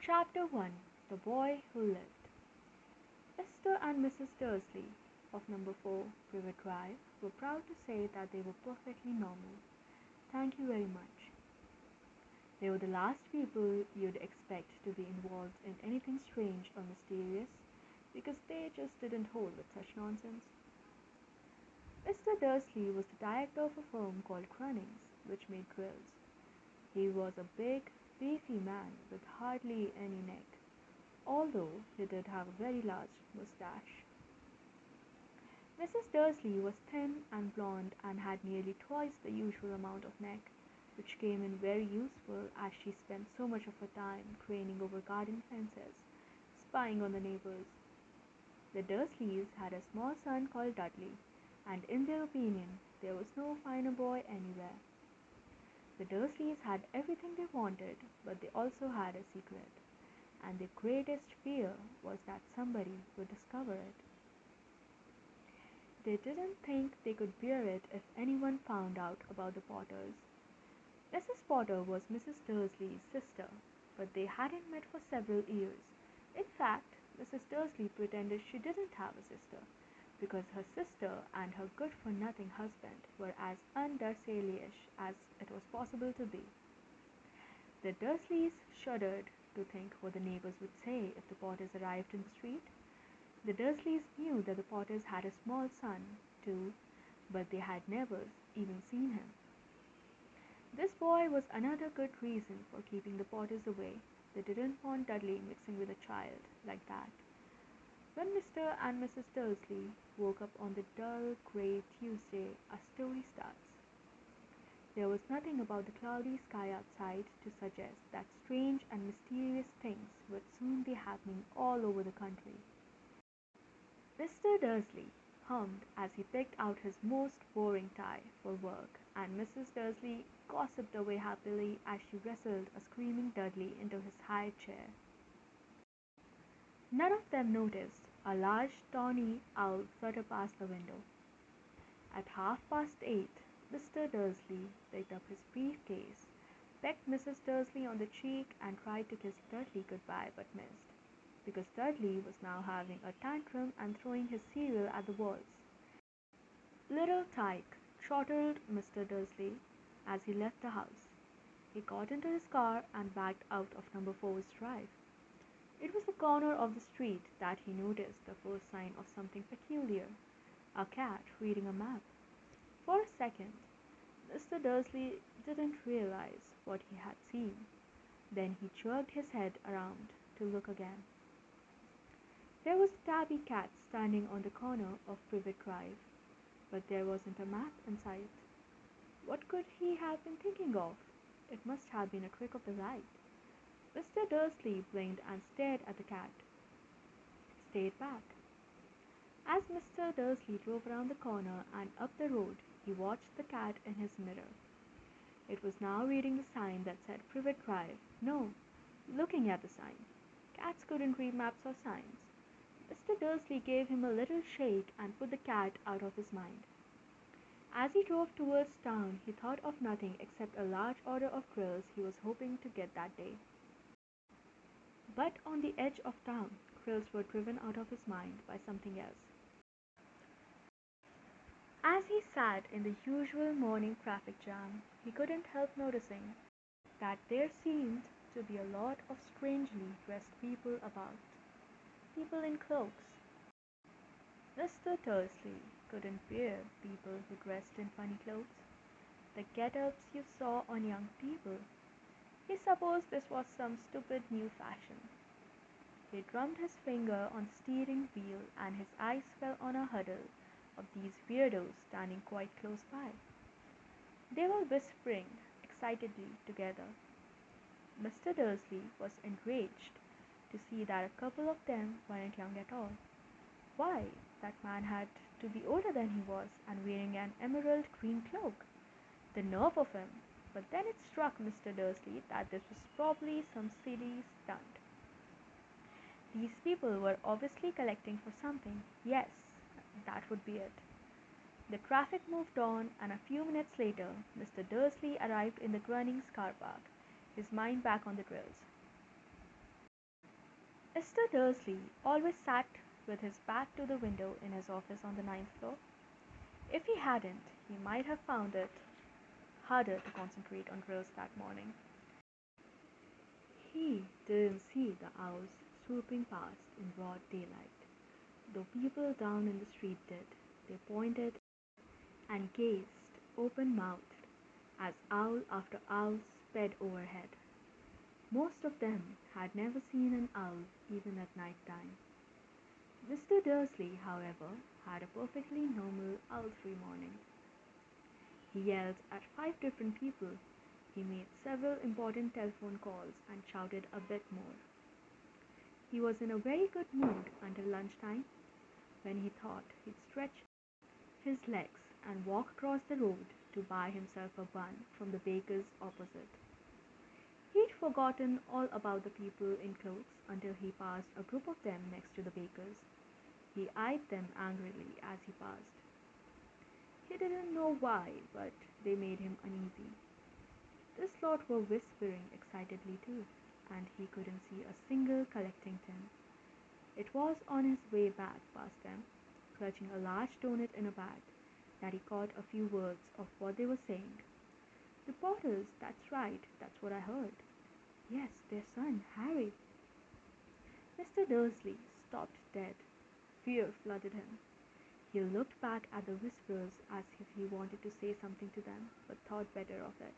Chapter 1. The Boy Who Lived. Mr. and Mrs. Dursley of number 4 Privet Drive were proud to say that they were perfectly normal. Thank you very much. They were the last people you'd expect to be involved in anything strange or mysterious because they just didn't hold with such nonsense. Mr. Dursley was the director of a firm called Crunnings, which made grills. He was a big, beefy man with hardly any neck, although he did have a very large moustache. Mrs. Dursley was thin and blonde and had nearly twice the usual amount of neck, which came in very useful as she spent so much of her time craning over garden fences, spying on the neighbors. The Dursleys had a small son called Dudley, and in their opinion there was no finer boy anywhere. The Dursleys had everything they wanted, but they also had a secret, and their greatest fear was that somebody would discover it. They didn't think they could bear it if anyone found out about the Potters. Mrs. Potter was Mrs. Dursley's sister, but they hadn't met for several years. In fact, Mrs. Dursley pretended she didn't have a sister, because her sister and her good-for-nothing husband were as un-Dursleyish as it was possible to be. The Dursleys shuddered to think what the neighbors would say if the Potters arrived in the street. The Dursleys knew that the Potters had a small son, too, but they had never even seen him. This boy was another good reason for keeping the Potters away. They didn't want Dudley mixing with a child like that. When Mr. and Mrs. Dursley woke up on the dull, grey Tuesday, a story starts. There was nothing about the cloudy sky outside to suggest that strange and mysterious things would soon be happening all over the country. Mr. Dursley hummed as he picked out his most boring tie for work, and Mrs. Dursley gossiped away happily as she wrestled a screaming Dudley into his high chair. None of them noticed a large tawny owl flutter past the window. At 8:30, Mr. Dursley picked up his briefcase, pecked Mrs. Dursley on the cheek, and tried to kiss Dudley goodbye but missed, because Dudley was now having a tantrum and throwing his cereal at the walls. "Little Tyke," chortled Mr. Dursley as he left the house. He got into his car and backed out of number 4's drive. It was the corner of the street that he noticed the first sign of something peculiar, a cat reading a map. For a second, Mr. Dursley didn't realize what he had seen. Then he jerked his head around to look again. There was a tabby cat standing on the corner of Privet Drive, but there wasn't a map in sight. What could he have been thinking of? It must have been a trick of the light. Mr. Dursley blinked and stared at the cat. Stayed back. As Mr. Dursley drove around the corner and up the road, he watched the cat in his mirror. It was now reading the sign that said Privet Drive. No, looking at the sign. Cats couldn't read maps or signs. Mr. Dursley gave him a little shake and put the cat out of his mind. As he drove towards town, he thought of nothing except a large order of grills he was hoping to get that day. But on the edge of town, grills were driven out of his mind by something else. As he sat in the usual morning traffic jam, he couldn't help noticing that there seemed to be a lot of strangely dressed people about. People in cloaks. Mr. Dursley couldn't bear people who dressed in funny clothes, the get-ups you saw on young people. He supposed this was some stupid new fashion. He drummed his finger on the steering wheel and his eyes fell on a huddle of these weirdos standing quite close by. They were whispering excitedly together. Mr. Dursley was enraged to see that a couple of them weren't young at all. Why, that man had to be older than he was and wearing an emerald green cloak. The nerve of him! But then it struck Mr. Dursley that this was probably some silly stunt. These people were obviously collecting for something. Yes, that would be it. The traffic moved on, and a few minutes later, Mr. Dursley arrived in the Grunnings car park, his mind back on the drills. Mr. Dursley always sat with his back to the window in his office on the ninth floor. If he hadn't, he might have found it harder to concentrate on drills that morning. He didn't see the owls swooping past in broad daylight, though people down in the street did. They pointed and gazed open-mouthed as owl after owl sped overhead. Most of them had never seen an owl even at night time. Mr. Dursley, however, had a perfectly normal owl-free morning. He yelled at 5 different people. He made several important telephone calls and shouted a bit more. He was in a very good mood until lunchtime, when he thought he'd stretch his legs and walk across the road to buy himself a bun from the baker's opposite. He'd forgotten all about the people in cloaks until he passed a group of them next to the baker's. He eyed them angrily as he passed. He didn't know why, but they made him uneasy. This lot were whispering excitedly too, and he couldn't see a single collecting tin. It was on his way back past them, clutching a large doughnut in a bag, that he caught a few words of what they were saying. "The Potters, that's right, that's what I heard." "Yes, their son, Harry." Mr. Dursley stopped dead. Fear flooded him. He looked back at the whisperers as if he wanted to say something to them, but thought better of it.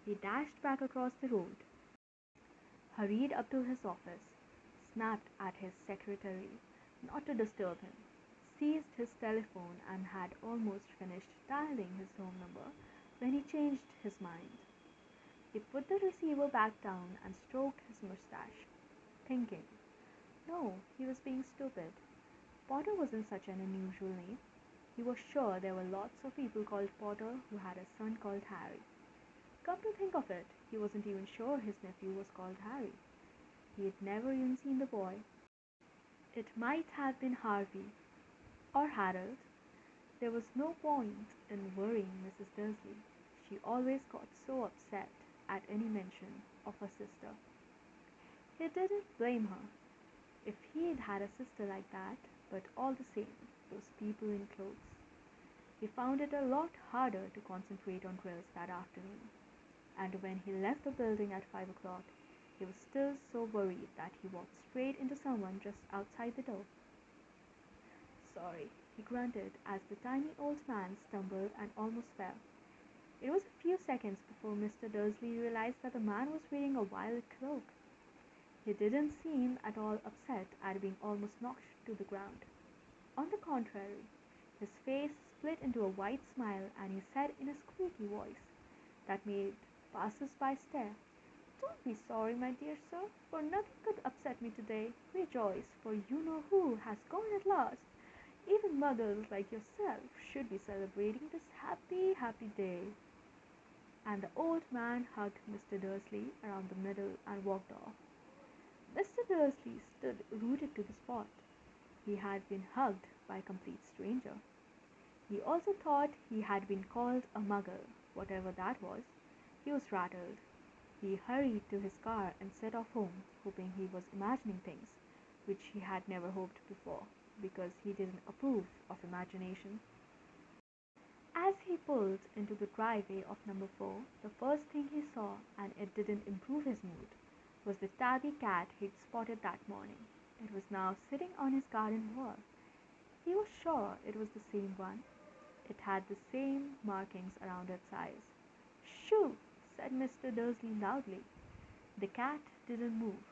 He dashed back across the road, hurried up to his office, snapped at his secretary not to disturb him, seized his telephone, and had almost finished dialing his home number when he changed his mind. He put the receiver back down and stroked his mustache, thinking. No, he was being stupid. Potter wasn't such an unusual name. He was sure there were lots of people called Potter who had a son called Harry. Come to think of it, he wasn't even sure his nephew was called Harry. He had never even seen the boy. It might have been Harvey or Harold. There was no point in worrying Mrs. Dursley. She always got so upset at any mention of her sister. He didn't blame her. If he'd had a sister like that, but all the same, those people in clothes. He found it a lot harder to concentrate on drills that afternoon, and when he left the building at 5 o'clock, he was still so worried that he walked straight into someone just outside the door. "Sorry," he grunted as the tiny old man stumbled and almost fell. It was a few seconds before Mr. Dursley realized that the man was wearing a violet cloak. He didn't seem at all upset at being almost knocked to the ground. On the contrary, his face split into a wide smile, and he said in a squeaky voice that made passers-by stare, "Don't be sorry, my dear sir, for nothing could upset me today. Rejoice, for you know who has gone at last. Even mothers like yourself should be celebrating this happy, happy day." And the old man hugged Mr. Dursley around the middle and walked off. Mr. Dursley stood rooted to the spot. He had been hugged by a complete stranger. He also thought he had been called a muggle, whatever that was. He was rattled. He hurried to his car and set off home, hoping he was imagining things, which he had never hoped before, because he didn't approve of imagination. As he pulled into the driveway of number 4, the first thing he saw, and it didn't improve his mood, was the tabby cat he'd spotted that morning. It was now sitting on his garden wall. He was sure it was the same one. It had the same markings around its eyes. "Shoo!" said Mr. Dursley loudly. The cat didn't move.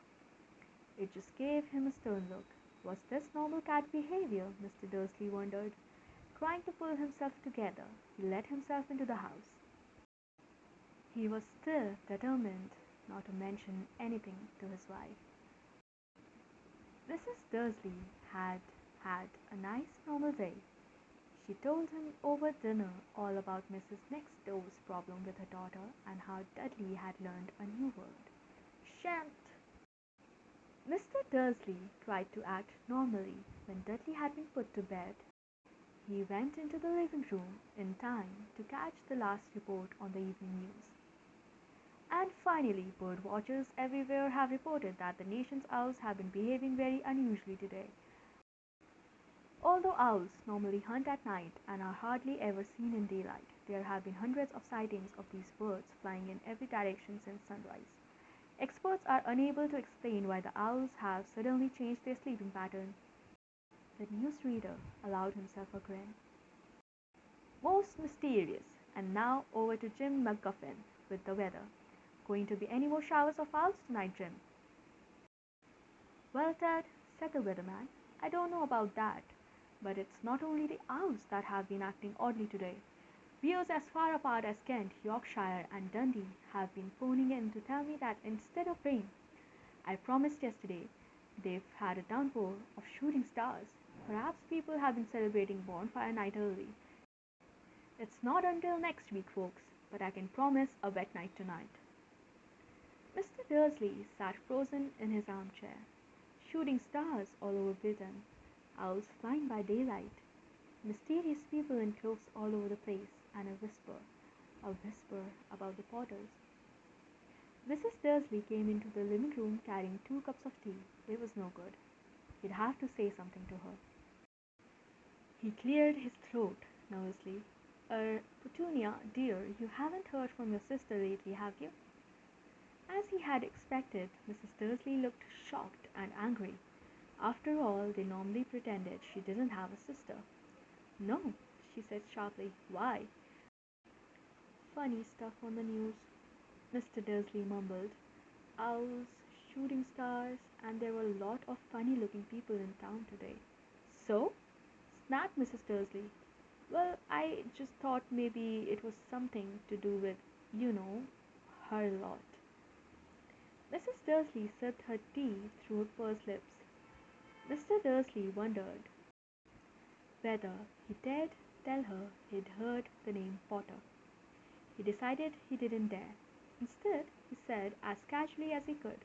It just gave him a stern look. Was this normal cat behavior? Mr. Dursley wondered. Trying to pull himself together, he let himself into the house. He was still determined not to mention anything to his wife. Mrs. Dursley had had a nice normal day. She told him over dinner all about Mrs. Next Door's problem with her daughter and how Dudley had learned a new word. Shan't. Mr. Dursley tried to act normally when Dudley had been put to bed. He went into the living room in time to catch the last report on the evening news. And finally, bird watchers everywhere have reported that the nation's owls have been behaving very unusually today. Although owls normally hunt at night and are hardly ever seen in daylight, there have been hundreds of sightings of these birds flying in every direction since sunrise. Experts are unable to explain why the owls have suddenly changed their sleeping pattern. The newsreader allowed himself a grin. Most mysterious. And now over to Jim McGuffin with the weather. Going to be any more showers of owls tonight, Jim? Well, Ted, said the weatherman, I don't know about that. But it's not only the owls that have been acting oddly today. Views as far apart as Kent, Yorkshire, and Dundee have been phoning in to tell me that instead of rain, I promised yesterday, they've had a downpour of shooting stars. Perhaps people have been celebrating Bonfire Night early. It's not until next week, folks, but I can promise a wet night tonight. Mr. Dursley sat frozen in his armchair. Shooting stars all over Britain, owls flying by daylight, mysterious people in cloaks all over the place, and a whisper about the Potters. Mrs. Dursley came into the living room carrying 2 cups of tea. It was no good. He'd have to say something to her. He cleared his throat nervously. Petunia, dear, you haven't heard from your sister lately, have you? As he had expected, Mrs. Dursley looked shocked and angry. After all, they normally pretended she didn't have a sister. No, she said sharply. Why? Funny stuff on the news, Mr. Dursley mumbled. Owls, shooting stars, and there were a lot of funny looking people in town today. So? Snapped Mrs. Dursley. Well, I just thought maybe it was something to do with, you know, her lot. Mrs. Dursley sipped her tea through her pursed lips. Mr. Dursley wondered whether he dared tell her he'd heard the name Potter. He decided he didn't dare. Instead, he said as casually as he could,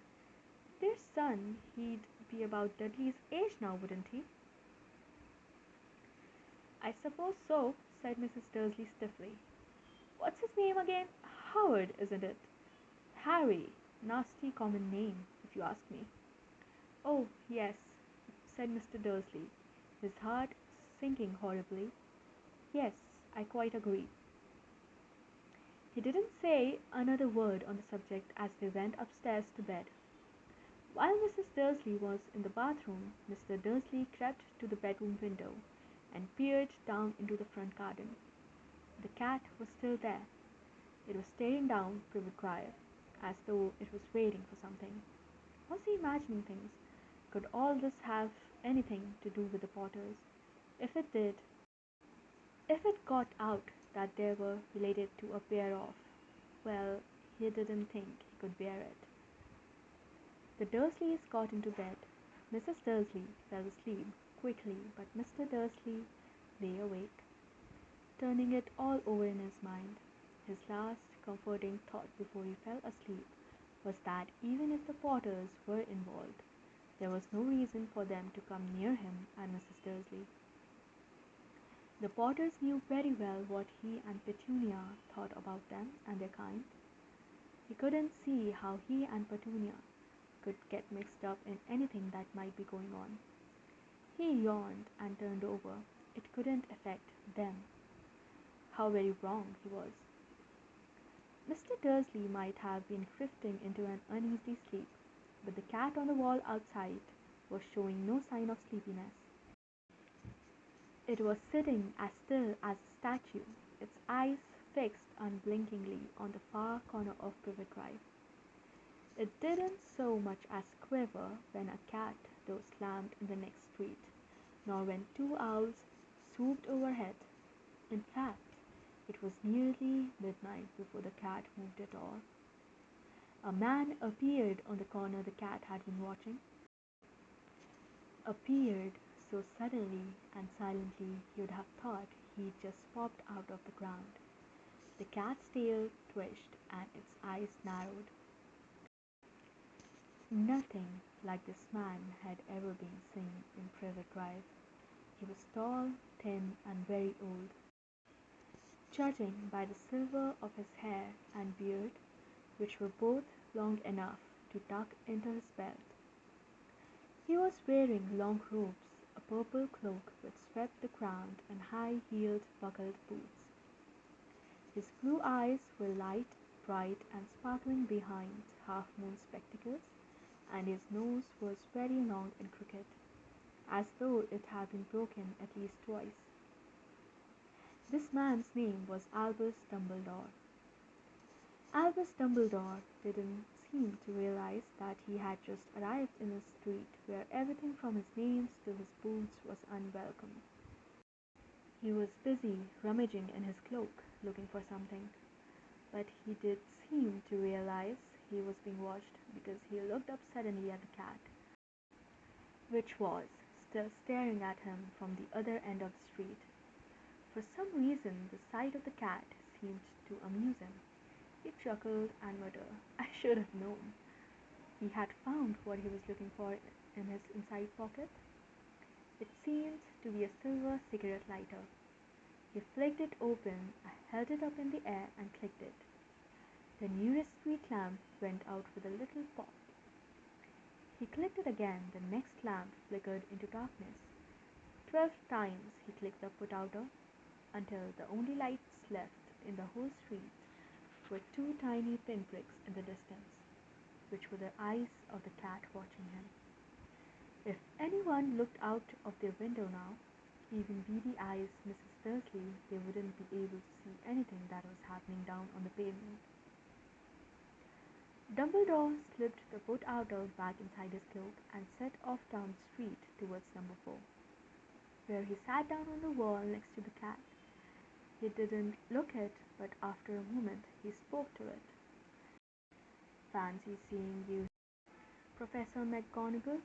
Dear son, he'd be about Dudley's age now, wouldn't he? I suppose so, said Mrs. Dursley stiffly. What's his name again? Howard, isn't it? Harry. Nasty common name, if you ask me. Oh, yes, said Mr. Dursley, his heart sinking horribly. Yes, I quite agree. He didn't say another word on the subject as they went upstairs to bed. While Mrs. Dursley was in the bathroom, Mr. Dursley crept to the bedroom window and peered down into the front garden. The cat was still there. It was staring down Privet Drive, as though it was waiting for something. Was he imagining things? Could all this have anything to do with the Potters? If it did, if it got out that they were related to a pair of, well, he didn't think he could bear it. The Dursleys got into bed. Mrs. Dursley fell asleep quickly, but Mr. Dursley lay awake, turning it all over in his mind. His last comforting thought before he fell asleep was that even if the Potters were involved, there was no reason for them to come near him and Mrs. Dursley. The Potters knew very well what he and Petunia thought about them and their kind. He couldn't see how he and Petunia could get mixed up in anything that might be going on. He yawned and turned over. It couldn't affect them. How very wrong he was. Mr. Dursley might have been drifting into an uneasy sleep, but the cat on the wall outside was showing no sign of sleepiness. It was sitting as still as a statue, its eyes fixed unblinkingly on the far corner of Privet Drive. It didn't so much as quiver when a cat door slammed in the next street, nor when 2 owls swooped overhead. In fact, it was nearly midnight before the cat moved at all. A man appeared on the corner the cat had been watching. Appeared so suddenly and silently you'd have thought he'd just popped out of the ground. The cat's tail twitched and its eyes narrowed. Nothing like this man had ever been seen in Privet Drive. He was tall, thin, and very old. Judging by the silver of his hair and beard, which were both long enough to tuck into his belt. He was wearing long robes, a purple cloak which swept the ground, and high-heeled buckled boots. His blue eyes were light, bright, and sparkling behind half-moon spectacles, and his nose was very long and crooked, as though it had been broken at least twice. This man's name was Albus Dumbledore. Albus Dumbledore didn't seem to realize that he had just arrived in a street where everything from his nails to his boots was unwelcome. He was busy rummaging in his cloak, looking for something, but he did seem to realize he was being watched because he looked up suddenly at the cat, which was still staring at him from the other end of the street. For some reason, the sight of the cat seemed to amuse him. He chuckled and muttered, "I should have known." He had found what he was looking for in his inside pocket. It seemed to be a silver cigarette lighter. He flicked it open, held it up in the air, and clicked it. The nearest street lamp went out with a little pop. He clicked it again. The next lamp flickered into darkness. 12 times he clicked the put-outer, until the only lights left in the whole street were two tiny pinpricks in the distance, which were the eyes of the cat watching him. If anyone looked out of their window now, even beady-eyed Mrs. Dursley, they wouldn't be able to see anything that was happening down on the pavement. Dumbledore slipped the put-outer back inside his cloak and set off down the street towards number 4, where he sat down on the wall next to the cat. He didn't look it, but after a moment he spoke to it. "Fancy seeing you, Professor McGonagall."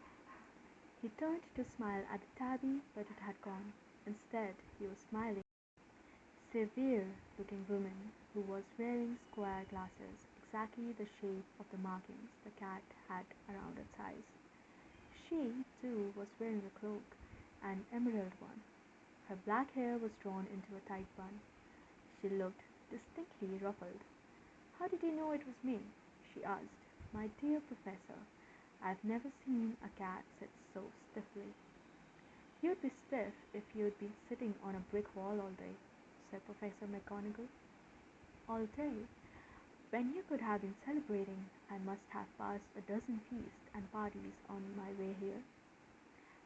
He turned to smile at the tabby, but it had gone. Instead, he was smiling at a severe-looking woman who was wearing square glasses, exactly the shape of the markings the cat had around its eyes. She, too, was wearing a cloak, an emerald one. Her black hair was drawn into a tight bun. She looked distinctly ruffled. "How did you know it was me?" she asked. "My dear Professor, I've never seen a cat sit so stiffly." "You'd be stiff if you'd been sitting on a brick wall all day," said Professor McGonagall. "All day? When you could have been celebrating. I must have passed a dozen feasts and parties on my way here."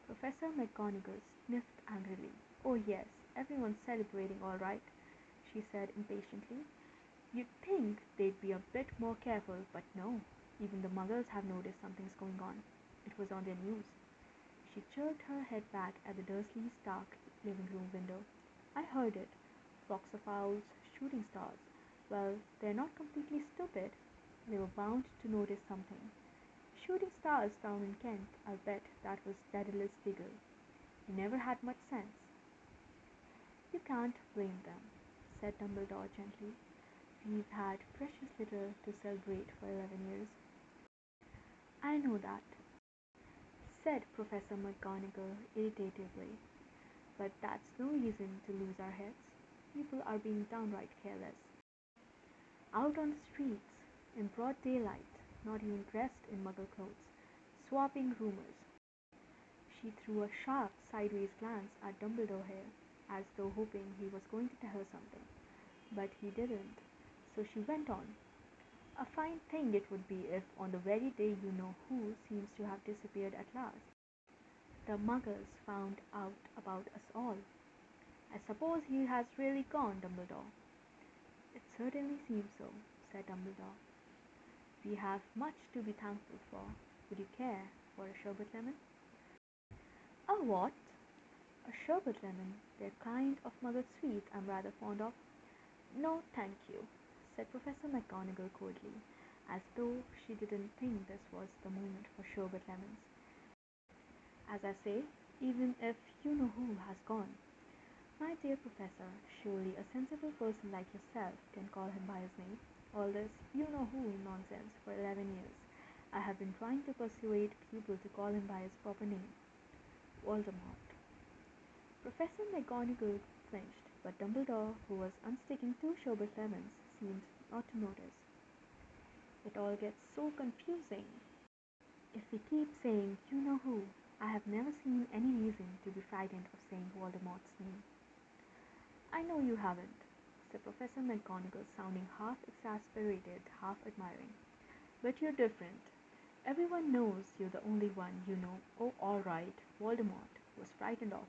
Professor McGonagall sniffed angrily. "Oh yes, everyone's celebrating all right," she said impatiently. "You'd think they'd be a bit more careful, but no. Even the Muggles have noticed something's going on. It was on their news." She jerked her head back at the Dursleys' dark living room window. "I heard it. Flocks of owls, shooting stars. Well, they're not completely stupid. They were bound to notice something. Shooting stars down in Kent, I'll bet that was Daedalus Diggle. He never had much sense." "You can't blame them," said Dumbledore gently. "We've had precious little to celebrate for 11 years." "I know that," said Professor McGonagall irritatingly, "but that's no reason to lose our heads. People are being downright careless. Out on the streets, in broad daylight, not even dressed in Muggle clothes, swapping rumors." She threw a sharp sideways glance at Dumbledore here, as though hoping he was going to tell her something. But he didn't, so she went on. "A fine thing it would be if, on the very day you know who seems to have disappeared at last, the Muggles found out about us all. I suppose he has really gone, Dumbledore." "It certainly seems so," said Dumbledore. "We have much to be thankful for. Would you care for a sherbet lemon?" "A what?" "A sherbet lemon. They're kind of Muggle sweets I'm rather fond of." "No, thank you," said Professor McGonagall coldly, as though she didn't think this was the moment for sherbet lemons. "As I say, even if you know who has gone. My dear Professor, surely a sensible person like yourself can call him by his name. All this you-know-who nonsense for 11 years. I have been trying to persuade people to call him by his proper name. Voldemort." Professor McGonagall flinched, but Dumbledore, who was unsticking 2 sherbet lemons, seemed not to notice. It all gets so confusing. If we keep saying, you know who, I have never seen any reason to be frightened of saying Voldemort's name. I know you haven't, said Professor McGonagall, sounding half exasperated, half admiring. But you're different. Everyone knows you're the only one you know. Oh, all right, Voldemort was frightened of.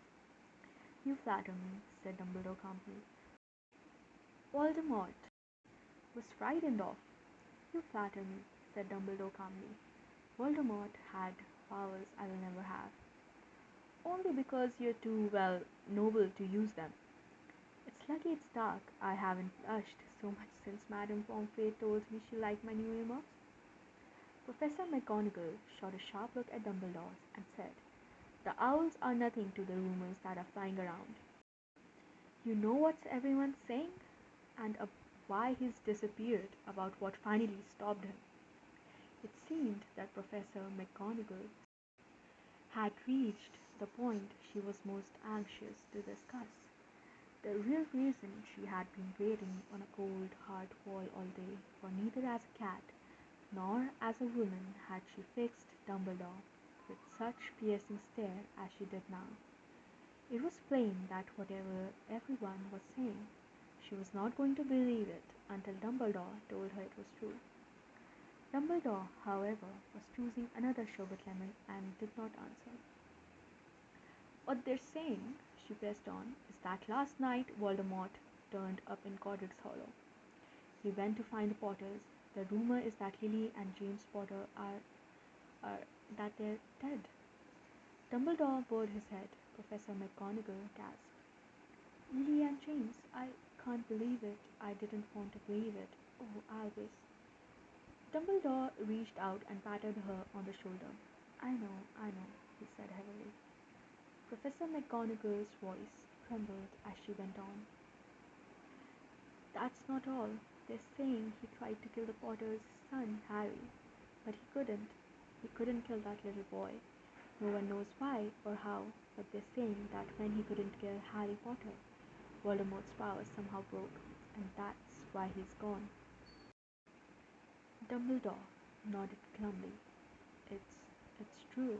You flatter me, said Dumbledore calmly. Voldemort was frightened of. You flatter me, said Dumbledore calmly. Voldemort had powers I will never have. Only because you're too, well, noble to use them. It's lucky it's dark. I haven't blushed so much since Madame Pomfrey told me she liked my new earmuffs. Professor McGonagall shot a sharp look at Dumbledore and said, the owls are nothing to the rumors that are flying around. You know what everyone's saying? And why he's disappeared, about what finally stopped him. It seemed that Professor McGonagall had reached the point she was most anxious to discuss. The real reason she had been waiting on a cold, hard wall all day, for neither as a cat nor as a woman had she fixed Dumbledore with such piercing stare as she did now. It was plain that whatever everyone was saying, she was not going to believe it until Dumbledore told her it was true. Dumbledore, however, was choosing another sherbet lemon and did not answer. What they're saying, she pressed on, is that last night Voldemort turned up in Godric's Hollow. He went to find the Potters. The rumor is that Lily and James Potter are that they're dead. Dumbledore bowed his head. Professor McGonagall gasped. Lily and James, I can't believe it. I didn't want to believe it. Oh, Albus. Dumbledore reached out and patted her on the shoulder. I know, he said heavily. Professor McGonagall's voice trembled as she went on. That's not all. They're saying he tried to kill the Potter's son, Harry, but he couldn't. He couldn't kill that little boy. No one knows why or how, but they're saying that when he couldn't kill Harry Potter, Voldemort's powers somehow broke, and that's why he's gone. Dumbledore nodded glumly. It's true,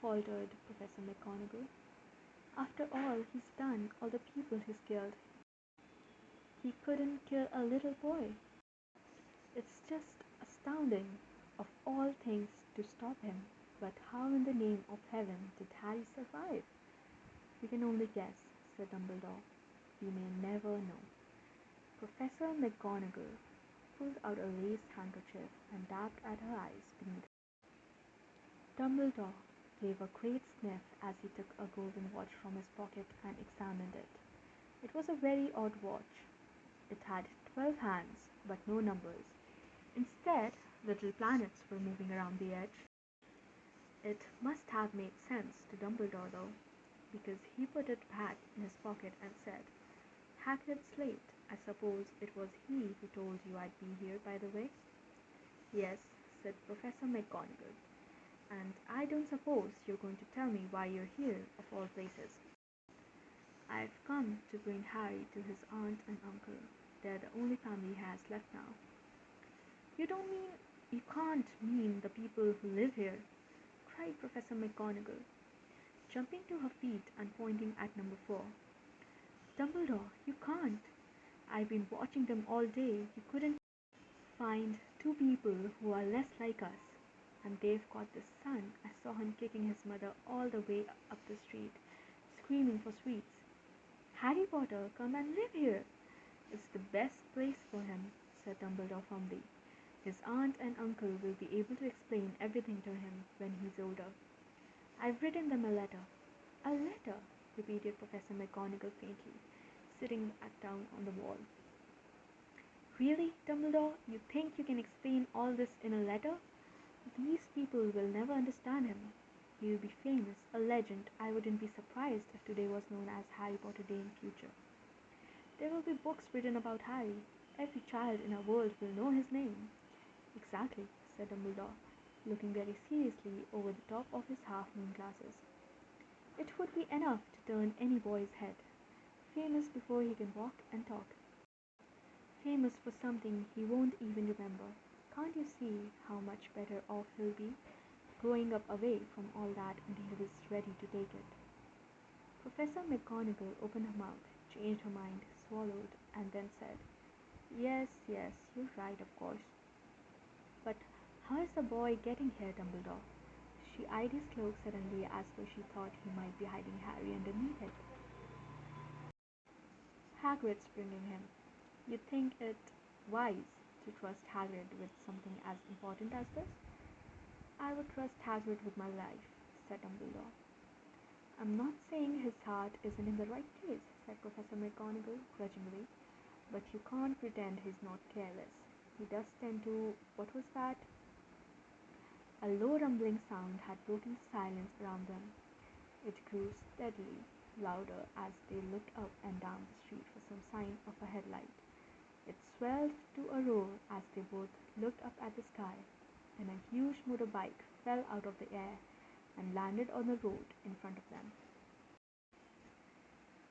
faltered Professor McGonagall. After all he's done, all the people he's killed, he couldn't kill a little boy. It's just astounding, of all things, to stop him. But how in the name of heaven did Harry survive? We can only guess, said Dumbledore. We may never know. Professor McGonagall pulled out a lace handkerchief and dabbed at her eyes beneath. Dumbledore gave a great sniff as he took a golden watch from his pocket and examined it. It was a very odd watch. It had 12 hands, but no numbers. Instead, little planets were moving around the edge. It must have made sense to Dumbledore, though, because he put it back in his pocket and said, Hagrid Slate, I suppose it was he who told you I'd be here, by the way? Yes, said Professor McGonagall. And I don't suppose you're going to tell me why you're here, of all places. I've come to bring Harry to his aunt and uncle. They're the only family he has left now. You can't mean the people who live here, cried Professor McGonagall, jumping to her feet and pointing at number 4. Dumbledore, you can't. I've been watching them all day. You couldn't find two people who are less like us. And they've got this son. I saw him kicking his mother all the way up the street, screaming for sweets. Harry Potter, come and live here. It's the best place for him, said Dumbledore firmly. His aunt and uncle will be able to explain everything to him when he's older. I've written them a letter. A letter, repeated Professor McGonagall faintly, sitting back down on the wall. Really, Dumbledore? You think you can explain all this in a letter? These people will never understand him. He'll be famous, a legend. I wouldn't be surprised if today was known as Harry Potter Day in future. There will be books written about Harry. Every child in our world will know his name. Exactly, said Dumbledore, looking very seriously over the top of his half-moon glasses. It would be enough to turn any boy's head. Famous before he can walk and talk. Famous for something he won't even remember. Can't you see how much better off he'll be growing up away from all that until he was ready to take it? Professor McGonagall opened her mouth, changed her mind, swallowed, and then said, "Yes, yes, you're right, of course. But how's the boy getting here, Dumbledore?" She eyed his cloak suddenly as though she thought he might be hiding Harry underneath it. "Hagrid's bringing him. You think it wise to trust Hagrid with something as important as this?" "I would trust Hagrid with my life," said Dumbledore. "I'm not saying his heart isn't in the right place," said Professor McGonagall grudgingly, "but you can't pretend he's not careless. He does tend to— what was that?" A low rumbling sound had broken the silence around them. It grew steadily louder as they looked up and down the street for some sign of a headlight. It swelled to a roar as they both looked up at the sky. Then a huge motorbike fell out of the air and landed on the road in front of them.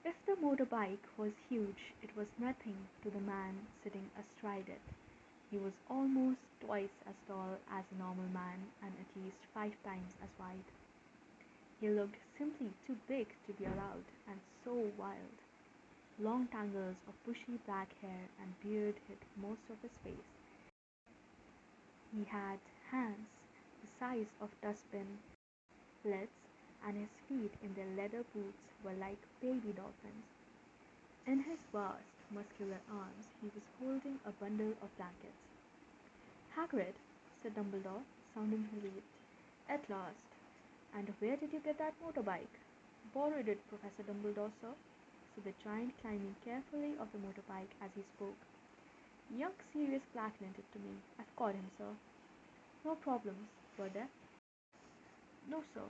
If the motorbike was huge, it was nothing to the man sitting astride it. He was almost twice as tall as a normal man and at least 5 times as wide. He looked simply too big to be allowed, and so wild. Long tangles of bushy black hair and beard hid most of his face. He had hands the size of dustbin lids, and his feet in their leather boots were like baby dolphins. In his vast, muscular arms he was holding a bundle of blankets. "Hagrid," said Dumbledore, sounding relieved. "At last. And where did you get that motorbike?" "Borrowed it, Professor Dumbledore, sir," said the giant, climbing carefully off the motorbike as he spoke. "Young Sirius Black lent it to me. I've caught him, sir." "No problems, were there?" "No, sir.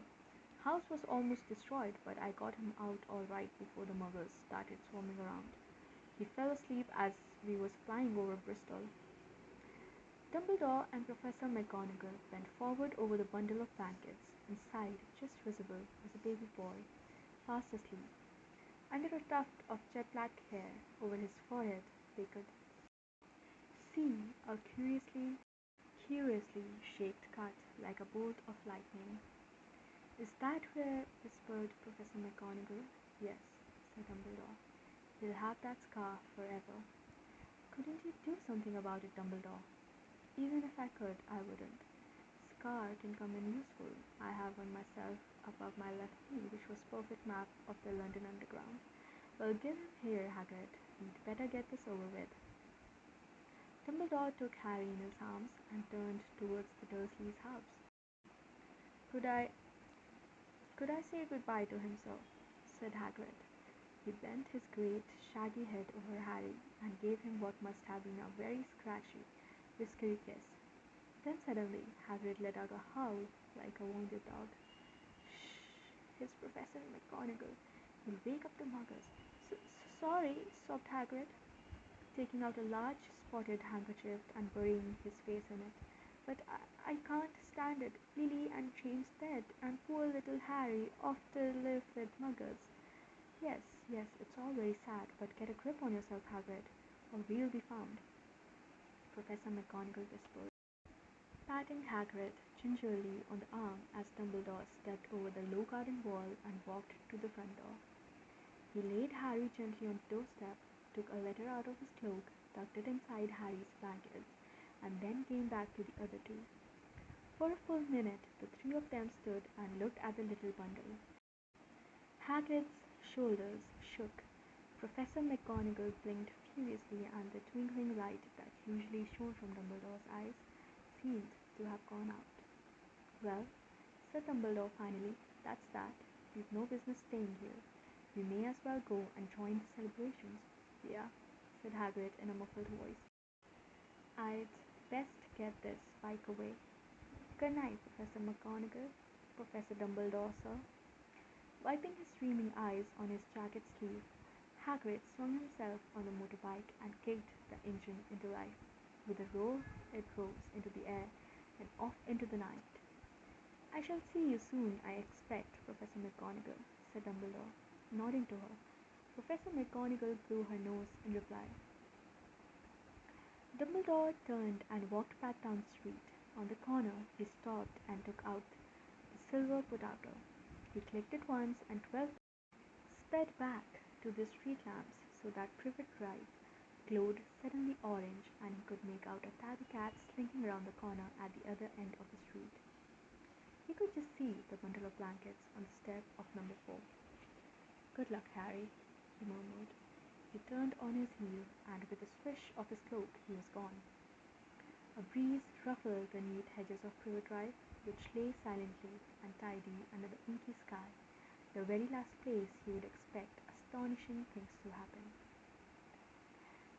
House was almost destroyed, but I got him out all right before the muggles started swarming around. He fell asleep as we was flying over Bristol." Dumbledore and Professor McGonagall bent forward over the bundle of blankets. Inside, just visible, was a baby boy, fast asleep. Under a tuft of jet-black hair over his forehead, they could see a curiously shaped cut, like a bolt of lightning. "Is that where—" whispered Professor McGonagall. "Yes," said Dumbledore. "He'll have that scar forever." "Couldn't you do something about it, Dumbledore?" "Even if I could, I wouldn't. Scar can come in useful. I have one myself above my left knee which was perfect map of the London Underground. Well, give him here, Hagrid. We'd better get this over with." Dumbledore took Harry in his arms and turned towards the Dursleys' house. Could I could I say goodbye to him, sir?" said Hagrid. He bent his great, shaggy head over Harry and gave him what must have been a very scratchy, whiskery kiss. Then suddenly Hagrid let out a howl like a wounded dog. "Shh! It's Professor McGonagall. He'll wake up the muggers." Sorry," sobbed Hagrid, taking out a large spotted handkerchief and burying his face in it. "But I can't stand it. Lily and James dead, and poor little Harry off to live with muggers." "Yes, yes, it's all very sad, but get a grip on yourself, Hagrid, or we'll be found," Professor McGonagall whispered, patting Hagrid gingerly on the arm as Dumbledore stepped over the low garden wall and walked to the front door. He laid Harry gently on the doorstep, took a letter out of his cloak, tucked it inside Harry's blankets, and then came back to the other two. For a full minute the three of them stood and looked at the little bundle. Hagrid's shoulders shook. Professor McGonagall blinked furiously, and the twinkling light that usually shone from Dumbledore's eyes seemed to have gone out. "Well," said Dumbledore finally, "that's that. We've no business staying here. We may as well go and join the celebrations." "Yeah," said Hagrid in a muffled voice. "I'd best get this bike away. Good night, Professor McGonagall." "Professor Dumbledore, sir." Wiping his streaming eyes on his jacket sleeve, Hagrid swung himself on the motorbike and kicked the engine into life. With a roar it rose into the air and off into the night. "I shall see you soon, I expect, Professor McGonagall," said Dumbledore, nodding to her. Professor McGonagall blew her nose in reply. Dumbledore turned and walked back down the street. On the corner, he stopped and took out the silver put-outer. He clicked it once, and 12 sped back to the street lamps so that Privet Drive glowed suddenly orange, and he could make out a tabby cat slinking around the corner at the other end of the street. He could just see the bundle of blankets on the step of number 4. "Good luck, Harry," he murmured. He turned on his heel, and with a swish of his cloak he was gone. A breeze ruffled the neat hedges of Privet Drive, which lay silently and tidy under the inky sky, the very last place he would expect astonishing things to happen.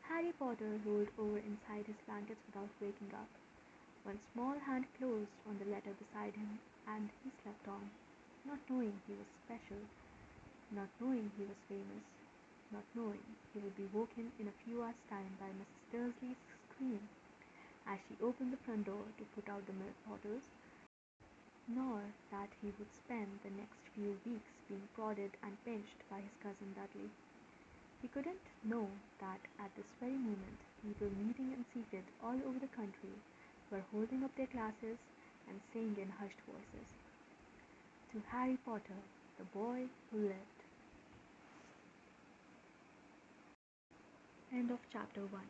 Harry Potter rolled over inside his blankets without waking up. One small hand closed on the letter beside him, and he slept on, not knowing he was special, not knowing he was famous, not knowing he would be woken in a few hours' time by Mrs. Dursley's scream as she opened the front door to put out the milk bottles, nor that he would spend the next few weeks being prodded and pinched by his cousin Dudley. He couldn't know that at this very moment people meeting in secret all over the country were holding up their glasses and saying in hushed voices, "To Harry Potter, the boy who lived." End of chapter 1.